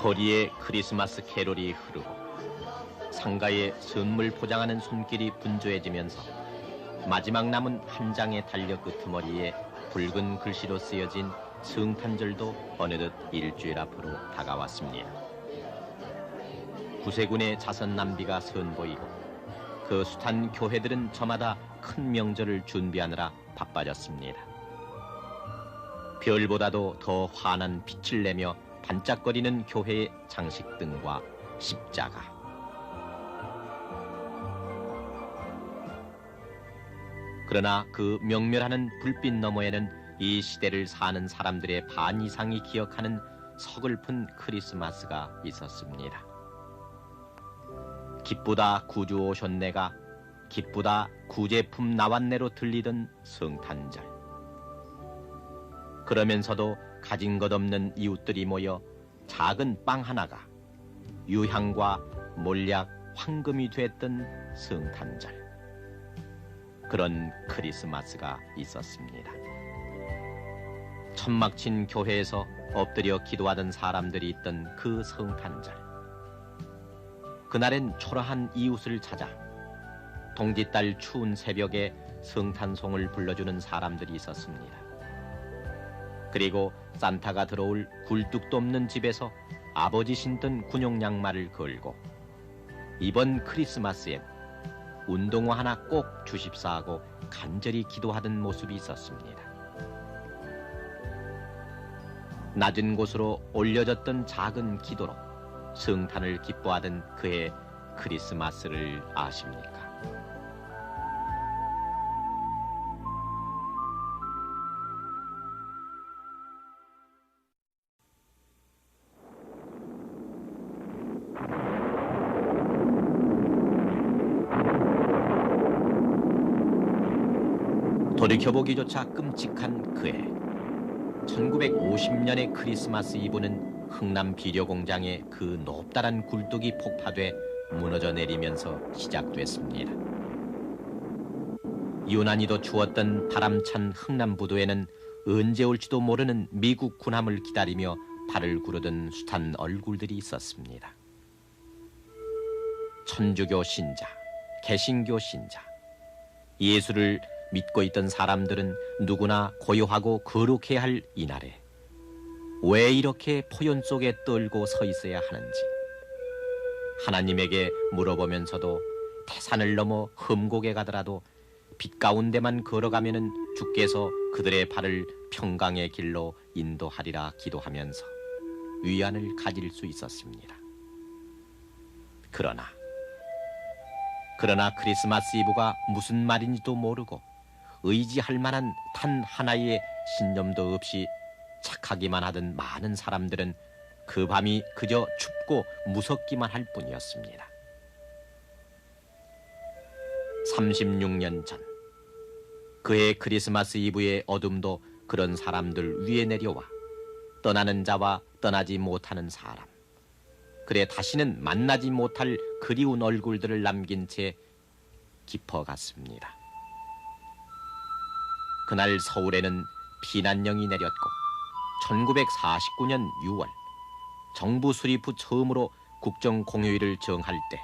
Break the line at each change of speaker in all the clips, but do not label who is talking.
거리에 크리스마스 캐롤이 흐르고 상가에 선물 포장하는 손길이 분주해지면서 마지막 남은 한 장의 달력 끄트머리에 붉은 글씨로 쓰여진 성탄절도 어느덧 일주일 앞으로 다가왔습니다. 구세군의 자선 남비가 선보이고 그 숱한 교회들은 저마다 큰 명절을 준비하느라 바빠졌습니다. 별보다도 더 환한 빛을 내며 반짝거리는 교회의 장식등과 십자가. 그러나 그 명멸하는 불빛 너머에는 이 시대를 사는 사람들의 반 이상이 기억하는 서글픈 크리스마스가 있었습니다. 기쁘다 구주 오셨네가 기쁘다 구제품 나왔네로 들리던 성탄절. 그러면서도 가진 것 없는 이웃들이 모여 작은 빵 하나가 유향과 몰약, 황금이 됐던 성탄절. 그런 크리스마스가 있었습니다. 천막 친 교회에서 엎드려 기도하던 사람들이 있던 그 성탄절. 그날엔 초라한 이웃을 찾아 동짓달 추운 새벽에 성탄송을 불러주는 사람들이 있었습니다. 그리고 산타가 들어올 굴뚝도 없는 집에서 아버지 신던 군용 양말을 걸고 이번 크리스마스엔 운동화 하나 꼭 주십사 하고 간절히 기도하던 모습이 있었습니다. 낮은 곳으로 올려졌던 작은 기도로 성탄을 기뻐하던 그의 크리스마스를 아십니까? 돌이켜보기조차 끔찍한 그해 1950년의 크리스마스 이브는 흥남 비료 공장의 그 높다란 굴뚝이 폭파돼 무너져 내리면서 시작됐습니다. 유난히도 추웠던 바람찬 흥남 부두에는 언제 올지도 모르는 미국 군함을 기다리며 발을 구르던 숱한 얼굴들이 있었습니다. 천주교 신자, 개신교 신자, 예수를 믿고 있던 사람들은 누구나 고요하고 거룩해야 할 이날에 왜 이렇게 포연 속에 떨고 서 있어야 하는지 하나님에게 물어보면서도 태산을 넘어 험곡에 가더라도 빛 가운데만 걸어가면은 주께서 그들의 발을 평강의 길로 인도하리라 기도하면서 위안을 가질 수 있었습니다. 그러나 크리스마스 이브가 무슨 말인지도 모르고 의지할 만한 단 하나의 신념도 없이 착하기만 하던 많은 사람들은 그 밤이 그저 춥고 무섭기만 할 뿐이었습니다. 36년 전 그의 크리스마스 이브의 어둠도 그런 사람들 위에 내려와 떠나는 자와 떠나지 못하는 사람, 그래 다시는 만나지 못할 그리운 얼굴들을 남긴 채 깊어갔습니다. 그날 서울에는 피난령이 내렸고 1949년 6월 정부 수립 후 처음으로 국정공휴일을 정할 때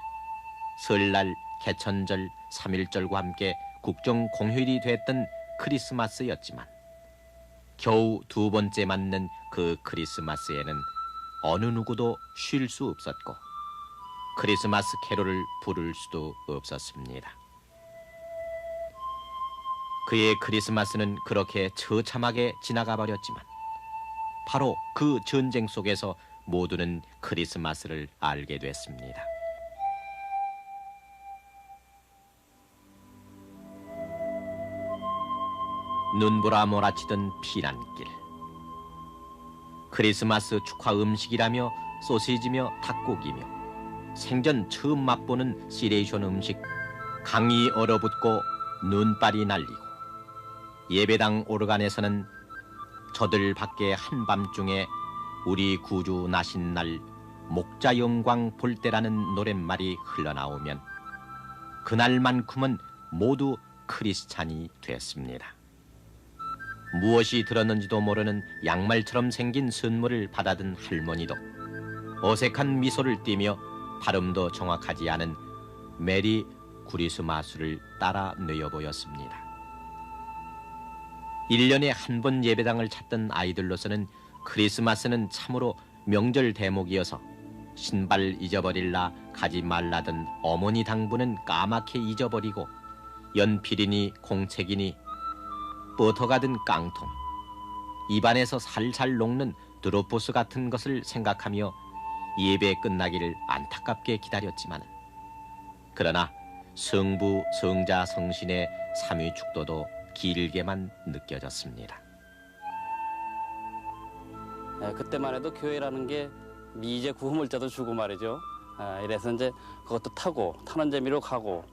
설날, 개천절, 3.1절과 함께 국정공휴일이 됐던 크리스마스였지만 겨우 두 번째 맞는 그 크리스마스에는 어느 누구도 쉴 수 없었고 크리스마스 캐롤을 부를 수도 없었습니다. 그의 크리스마스는 그렇게 처참하게 지나가 버렸지만 바로 그 전쟁 속에서 모두는 크리스마스를 알게 됐습니다. 눈보라 몰아치던 피난길. 크리스마스 축하 음식이라며 소시지며 닭고기며 생전 처음 맛보는 시레이션 음식, 강이 얼어붙고 눈발이 날리고 예배당 오르간에서는 저들 밖에 한밤중에 우리 구주 나신 날 목자 영광 볼 때라는 노랫말이 흘러나오면 그날만큼은 모두 크리스찬이 됐습니다. 무엇이 들었는지도 모르는 양말처럼 생긴 선물을 받아든 할머니도 어색한 미소를 띠며 발음도 정확하지 않은 메리 구리스마스를 따라 뇌어 보였습니다. 1년에 한 번 예배당을 찾던 아이들로서는 크리스마스는 참으로 명절 대목이어서 신발 잊어버릴라 가지 말라던 어머니 당부는 까맣게 잊어버리고 연필이니 공책이니 버터 가든 깡통, 입안에서 살살 녹는 드로포스 같은 것을 생각하며 예배 끝나기를 안타깝게 기다렸지만, 그러나 성부, 성자, 성신의 삼위 축도도 길게만 느껴졌습니다.
그때만 해도 교회라는 게 미제 구호물자도 주고 말이죠. 이래서 이제 그것도 타는 재미로 가고,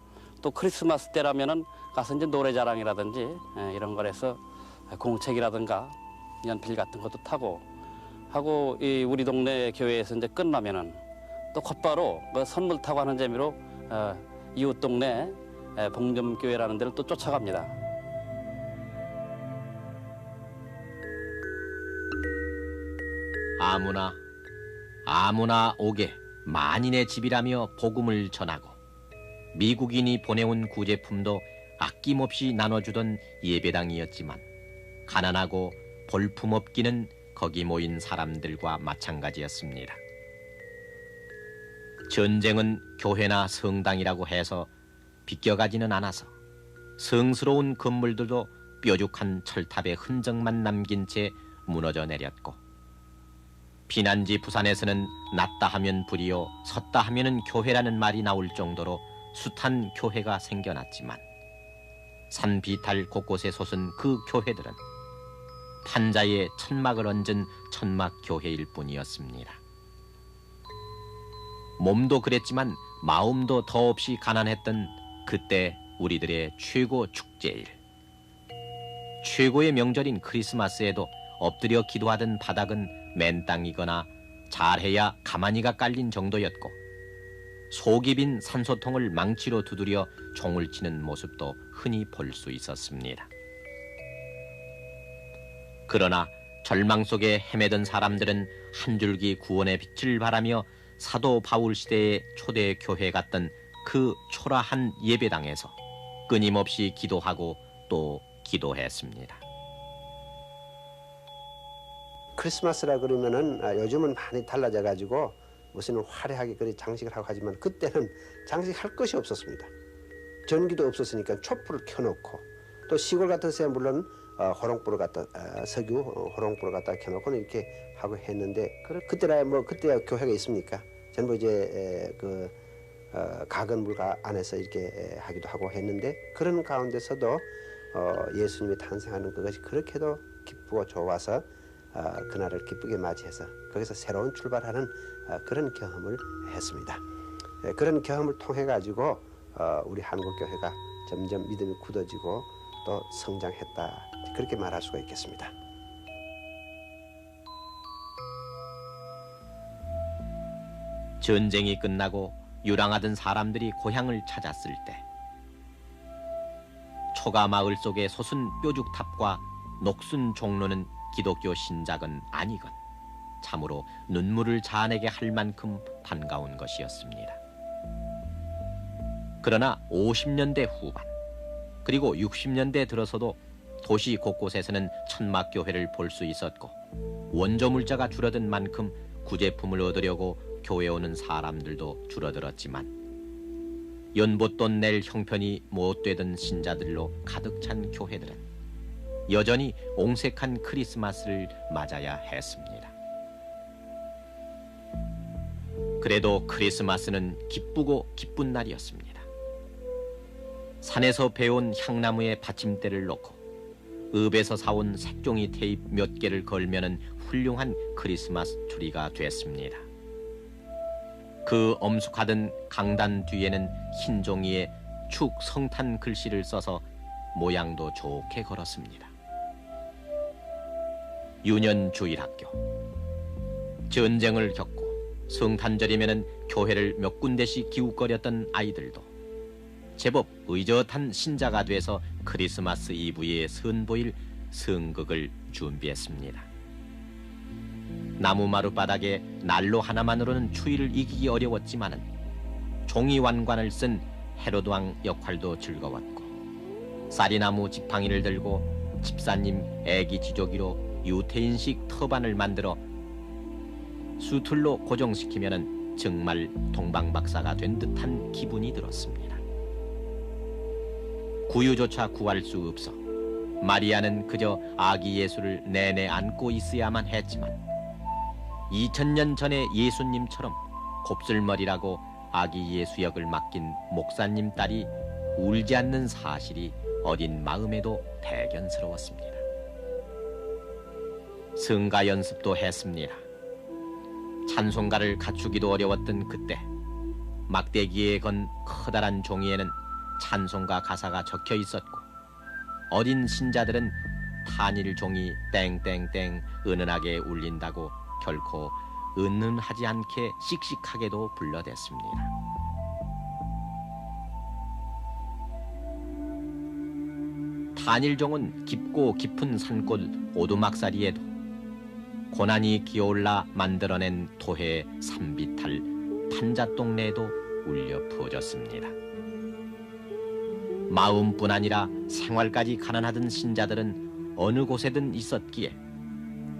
또 크리스마스 때라면은 가서 이제 노래자랑이라든지 이런 거래서 공책이라든가 연필 같은 것도 타고 하고, 이 우리 동네 교회에서 이제 끝나면은 또 곧바로 그 선물 타고 하는 재미로 이웃 동네 봉점교회라는 데를 또 쫓아갑니다.
아무나 오게 만인의 집이라며 복음을 전하고, 미국인이 보내온 구제품도 아낌없이 나눠주던 예배당이었지만, 가난하고 볼품없기는 거기 모인 사람들과 마찬가지였습니다. 전쟁은 교회나 성당이라고 해서 비껴가지는 않아서 성스러운 건물들도 뾰족한 철탑의 흔적만 남긴 채 무너져 내렸고, 피난지 부산에서는 났다 하면 불이요 섰다 하면은 교회라는 말이 나올 정도로 숱한 교회가 생겨났지만, 산 비탈 곳곳에 솟은 그 교회들은 판자에 천막을 얹은 천막 교회일 뿐이었습니다. 몸도 그랬지만 마음도 더없이 가난했던 그때 우리들의 최고 축제일, 최고의 명절인 크리스마스에도 엎드려 기도하던 바닥은 맨땅이거나 잘해야 가마니가 깔린 정도였고, 속이 빈 산소통을 망치로 두드려 종을 치는 모습도 흔히 볼 수 있었습니다. 그러나 절망 속에 헤매던 사람들은 한 줄기 구원의 빛을 바라며 사도 바울 시대의 초대 교회 같던 그 초라한 예배당에서 끊임없이 기도하고 또 기도했습니다.
크리스마스라 그러면은 요즘은 많이 달라져 가지고 무슨 화려하게 그리 장식을 하고 하지만, 그때는 장식할 것이 없었습니다. 전기도 없었으니까 촛불을 켜놓고, 또 시골 같은 데는 물론 호롱불을 갖다 석유 호롱불을 갖다 켜놓고 이렇게 하고 했는데, 그때야 그때야 교회가 있습니까? 전부 이제 가건물 안에서 이렇게 하기도 하고 했는데, 그런 가운데서도 예수님이 탄생하는 그것이 그렇게도 기쁘고 좋아서 그날을 기쁘게 맞이해서 거기서 새로운 출발하는 그런 경험을 했습니다. 그런 경험을 통해 가지고 우리 한국 교회가 점점 믿음이 굳어지고 또 성장했다, 그렇게 말할 수가 있겠습니다.
전쟁이 끝나고 유랑하던 사람들이 고향을 찾았을 때, 초가 마을 속에 솟은 뾰죽탑과 녹슨 종로는 기독교 신작은 아니건 참으로 눈물을 자아내게 할 만큼 반가운 것이었습니다. 그러나 50년대 후반, 그리고 60년대 들어서도 도시 곳곳에서는 천막교회를 볼 수 있었고, 원조 물자가 줄어든 만큼 구제품을 얻으려고 교회 오는 사람들도 줄어들었지만, 연봇돈 낼 형편이 못 되던 신자들로 가득 찬 교회들은 여전히 옹색한 크리스마스를 맞아야 했습니다. 그래도 크리스마스는 기쁘고 기쁜 날이었습니다. 산에서 베온 향나무에 받침대를 놓고 읍에서 사온 색종이 테이프 몇 개를 걸면은 훌륭한 크리스마스 트리가 됐습니다. 그 엄숙하던 강단 뒤에는 흰 종이에 축 성탄 글씨를 써서 모양도 좋게 걸었습니다. 유년 주일학교. 전쟁을 겪고 성탄절이면은 교회를 몇 군데씩 기웃거렸던 아이들도 제법 의젓한 신자가 돼서 크리스마스 이브에 선보일 성극을 준비했습니다. 나무 마룻바닥에 난로 하나만으로는 추위를 이기기 어려웠지만은 종이 완관을 쓴 헤로드 왕 역할도 즐거웠고, 쌀이나무 지팡이를 들고 집사님 애기 지조기로 유태인식 터반을 만들어 수틀로 고정시키면은 정말 동방박사가 된 듯한 기분이 들었습니다. 구유조차 구할 수 없어 마리아는 그저 아기 예수를 내내 안고 있어야만 했지만 2000년 전의 예수님처럼 곱슬머리라고 아기 예수 역을 맡긴 목사님 딸이 울지 않는 사실이 어린 마음에도 대견스러웠습니다. 성가 연습도 했습니다. 찬송가를 갖추기도 어려웠던 그때 막대기에 건 커다란 종이에는 찬송가 가사가 적혀 있었고, 어린 신자들은 탄일 종이 땡땡땡 은은하게 울린다고 결코 은은하지 않게 씩씩하게도 불러댔습니다. 탄일종은 깊고 깊은 산골 오두막사리에도 고난이 기어올라 만들어낸 토해 산비탈 판잣동네에도 울려 퍼졌습니다. 마음뿐 아니라 생활까지 가난하던 신자들은 어느 곳에든 있었기에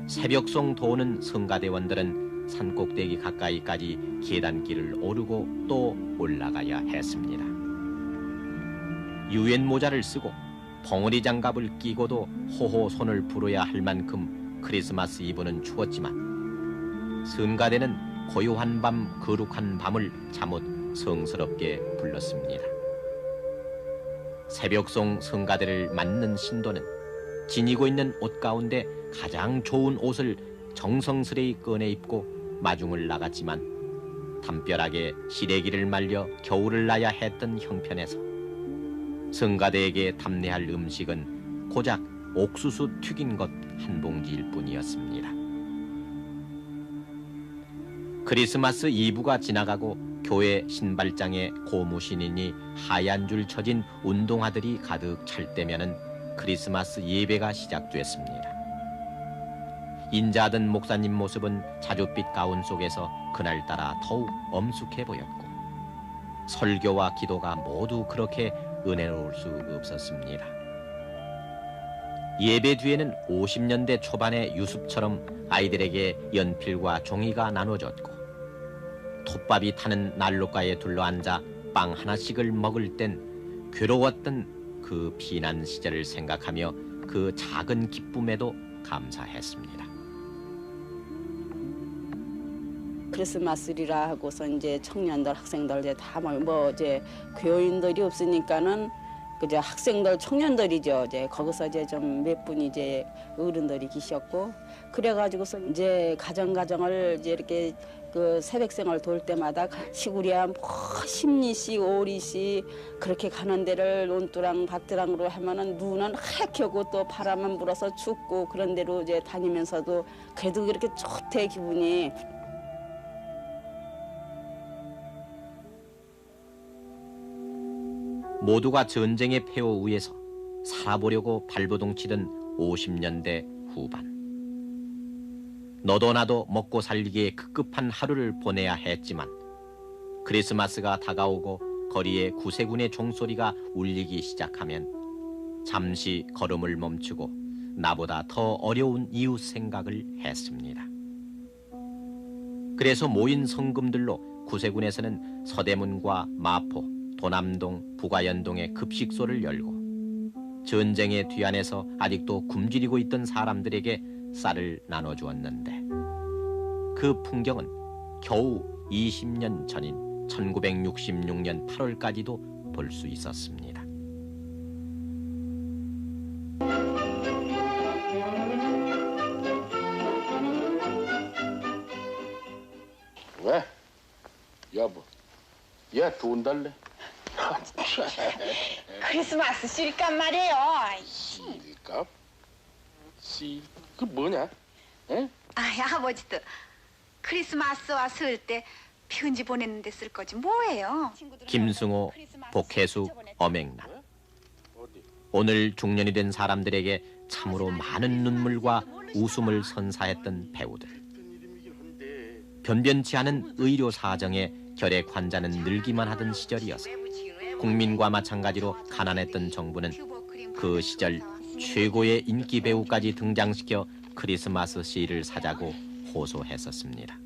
새벽송 도우는 성가대원들은 산꼭대기 가까이까지 계단길을 오르고 또 올라가야 했습니다. 유엔 모자를 쓰고 벙어리 장갑을 끼고도 호호 손을 불어야 할 만큼 크리스마스 이브는 추웠지만 성가대는 고요한 밤 거룩한 밤을 잠옷 성스럽게 불렀습니다. 새벽송 성가대를 맡는 신도는 지니고 있는 옷 가운데 가장 좋은 옷을 정성스레 꺼내 입고 마중을 나갔지만 담벼락에 시래기를 말려 겨울을 나야 했던 형편에서 성가대에게 답례할 음식은 고작 옥수수 튀긴 것 한 봉지일 뿐이었습니다. 크리스마스 이브가 지나가고 교회 신발장에 고무신인이 하얀 줄 쳐진 운동화들이 가득 찰 때면은 크리스마스 예배가 시작됐습니다. 인자하던 목사님 모습은 자줏빛 가운 속에서 그날따라 더욱 엄숙해 보였고, 설교와 기도가 모두 그렇게 은혜로울 수 없었습니다. 예배 뒤에는 50년대 초반의 유습처럼 아이들에게 연필과 종이가 나눠졌고, 톱밥이 타는 난로가에 둘러앉아 빵 하나씩을 먹을 땐 괴로웠던 그 피난 시절을 생각하며 그 작은 기쁨에도 감사했습니다.
크리스마스리라 하고서 이제 청년들, 학생들 이제 다 뭐 이제 교인들이 없으니까는 그저 학생들, 청년들이죠. 이제 거기서 이제 좀 몇 분 이제 어른들이 계셨고, 그래가지고서 이제 가정을 이제 이렇게 그 새벽생을 돌 때마다 시구리야 뭐 10리씩 5리씩 그렇게 가는 데를 논두랑 밭두랑으로 하면은 눈은 하얗게 오고 또 바람만 불어서 춥고 그런 데로 이제 다니면서도 그래도 그렇게 좋대 기분이.
모두가 전쟁의 폐허 위에서 살아보려고 발버둥치던 50년대 후반. 너도 나도 먹고 살기에 급급한 하루를 보내야 했지만 크리스마스가 다가오고 거리에 구세군의 종소리가 울리기 시작하면 잠시 걸음을 멈추고 나보다 더 어려운 이웃 생각을 했습니다. 그래서 모인 성금들로 구세군에서는 서대문과 마포, 도남동, 부가연동의 급식소를 열고 전쟁의 뒤안에서 아직도 굶주리고 있던 사람들에게 쌀을 나눠주었는데, 그 풍경은 겨우 20년 전인 1966년 8월까지도 볼 수 있었습니다.
왜? 여보, 얘 돈 달래?
크리스마스 실값 말이에요.
실값? 그 뭐냐? 응?
아버지도 크리스마스 왔을 때 편지 보냈는데 쓸 거지 뭐예요?
김승호, 복혜숙, 엄앵란. 오늘 중년이 된 사람들에게 참으로 많은 눈물과 웃음을 선사했던 배우들. 변변치 않은 의료 사정에 결핵 환자는 늘기만 하던 시절이어서 국민과 마찬가지로 가난했던 정부는 그 시절 최고의 인기 배우까지 등장시켜 크리스마스 시를 사자고 호소했었습니다.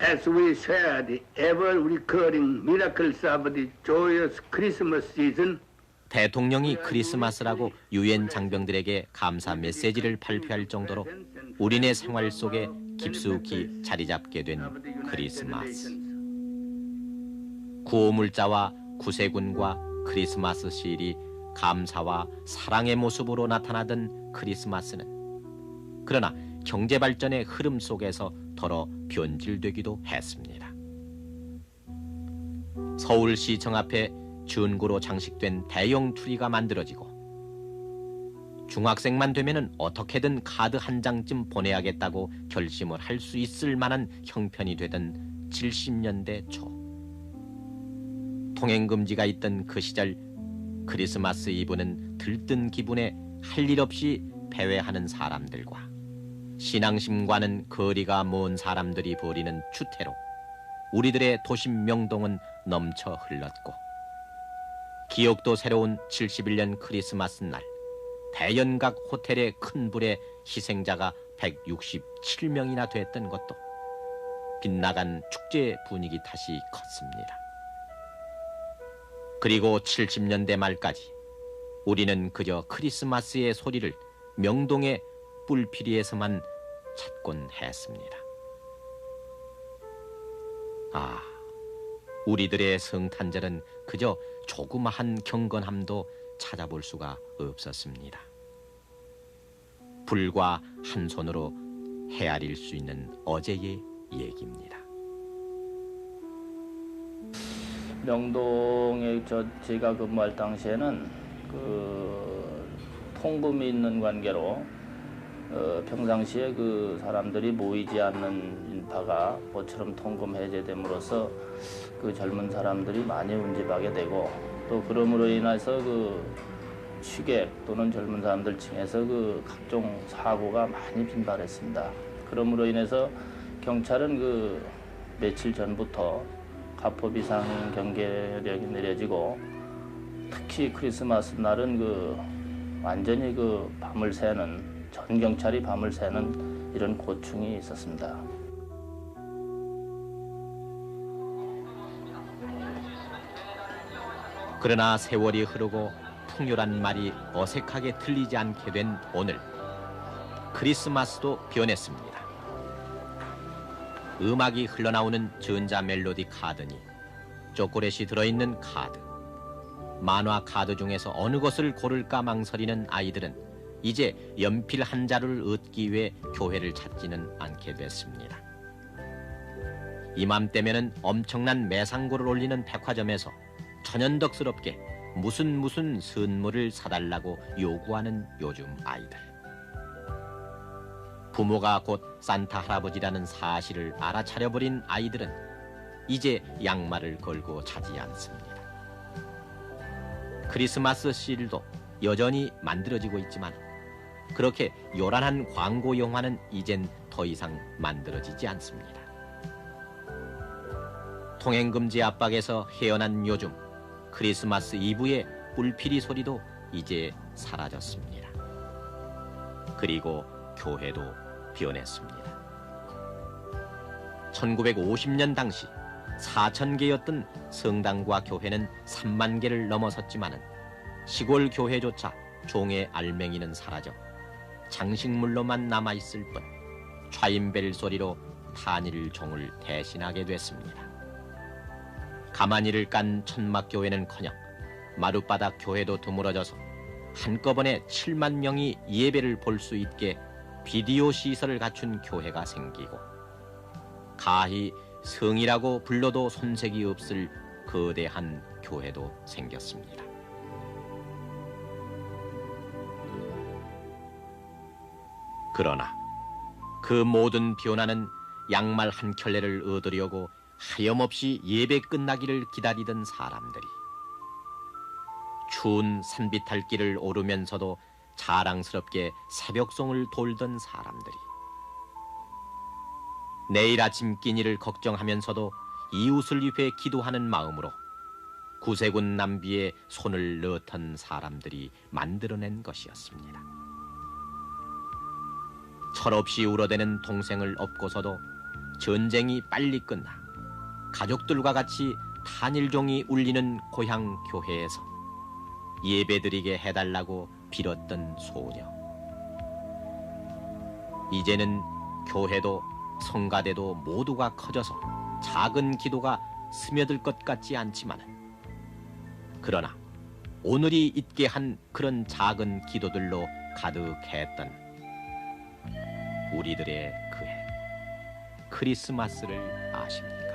As we share the ever-recurring miracles of the joyous Christmas season,
대통령이 크리스마스라고 유엔 장병들에게 감사 메시지를 발표할 정도로 우리네 생활 속에 깊숙이 자리 잡게 된 크리스마스. 구호물자와 구세군과 크리스마스 시일이 감사와 사랑의 모습으로 나타나던 크리스마스는 그러나 경제 발전의 흐름 속에서 더러 변질되기도 했습니다. 서울시청 앞에 준구로 장식된 대형 트리가 만들어지고 중학생만 되면은 어떻게든 카드 한 장쯤 보내야겠다고 결심을 할 수 있을 만한 형편이 되던 70년대 초. 통행금지가 있던 그 시절 크리스마스 이브는 들뜬 기분에 할 일 없이 배회하는 사람들과 신앙심과는 거리가 먼 사람들이 벌이는 추태로 우리들의 도심 명동은 넘쳐 흘렀고 기억도 새로운 71년 크리스마스 날 대연각 호텔의 큰 불에 희생자가 167명이나 됐던 것도 빗나간 축제 분위기 탓이 컸습니다. 그리고 70년대 말까지 우리는 그저 크리스마스의 소리를 명동의 뿔피리에서만 찾곤 했습니다. 아, 우리들의 성탄절은 그저 조그마한 경건함도 찾아볼 수가 없었습니다. 불과 한 손으로 헤아릴 수 있는 어제의 얘기입니다.
명동에 제가 근무할 당시에는 그 통금이 있는 관계로 평상시에 그 사람들이 모이지 않는 인파가 모처럼 통금 해제됨으로써 그 젊은 사람들이 많이 운집하게 되고 또 그러므로 인해서 그 취객 또는 젊은 사람들 층에서 그 각종 사고가 많이 빈발했습니다. 그러므로 인해서 경찰은 그 며칠 전부터 가포 비상 경계령이 내려지고 특히 크리스마스 날은 그 완전히 그 밤을 새는 전 경찰이 밤을 새는 이런 고충이 있었습니다.
그러나 세월이 흐르고 풍요란 말이 어색하게 들리지 않게 된 오늘 크리스마스도 변했습니다. 음악이 흘러나오는 전자 멜로디 카드니 초콜릿이 들어있는 카드, 만화 카드 중에서 어느 것을 고를까 망설이는 아이들은 이제 연필 한 자루를 얻기 위해 교회를 찾지는 않게 됐습니다. 이맘때면은 엄청난 매상고를 올리는 백화점에서 천연덕스럽게 무슨 선물을 사달라고 요구하는 요즘 아이들. 부모가 곧 산타 할아버지라는 사실을 알아차려버린 아이들은 이제 양말을 걸고 자지 않습니다. 크리스마스 시일도 여전히 만들어지고 있지만 그렇게 요란한 광고 영화는 이젠 더 이상 만들어지지 않습니다. 통행금지 압박에서 헤어난 요즘 크리스마스 이브의 뿔피리 소리도 이제 사라졌습니다. 그리고 교회도 변했습니다. 1950년 당시 4,000개였던 성당과 교회는 3만 개를 넘어섰지만은 시골 교회조차 종의 알맹이는 사라져 장식물로만 남아있을 뿐 차인벨 소리로 탄일 종을 대신하게 됐습니다. 가마니를 깐 천막교회는커녕 마룻바닥 교회도 드물어져서 한꺼번에 7만 명이 예배를 볼 수 있게 비디오 시설을 갖춘 교회가 생기고 가히 성이라고 불러도 손색이 없을 거대한 교회도 생겼습니다. 그러나 그 모든 변화는 양말 한 켤레를 얻으려고 하염없이 예배 끝나기를 기다리던 사람들이, 추운 산비탈길을 오르면서도 자랑스럽게 새벽송을 돌던 사람들이, 내일 아침 끼니를 걱정하면서도 이웃을 위해 기도하는 마음으로 구세군 남비에 손을 넣던 사람들이 만들어낸 것이었습니다. 철없이 울어대는 동생을 업고서도 전쟁이 빨리 끝나 가족들과 같이 탄일종이 울리는 고향 교회에서 예배드리게 해달라고 빌었던 소녀. 이제는 교회도 성가대도 모두가 커져서 작은 기도가 스며들 것 같지 않지만은, 그러나 오늘이 있게 한 그런 작은 기도들로 가득했던 우리들의 그해 크리스마스를 아십니까?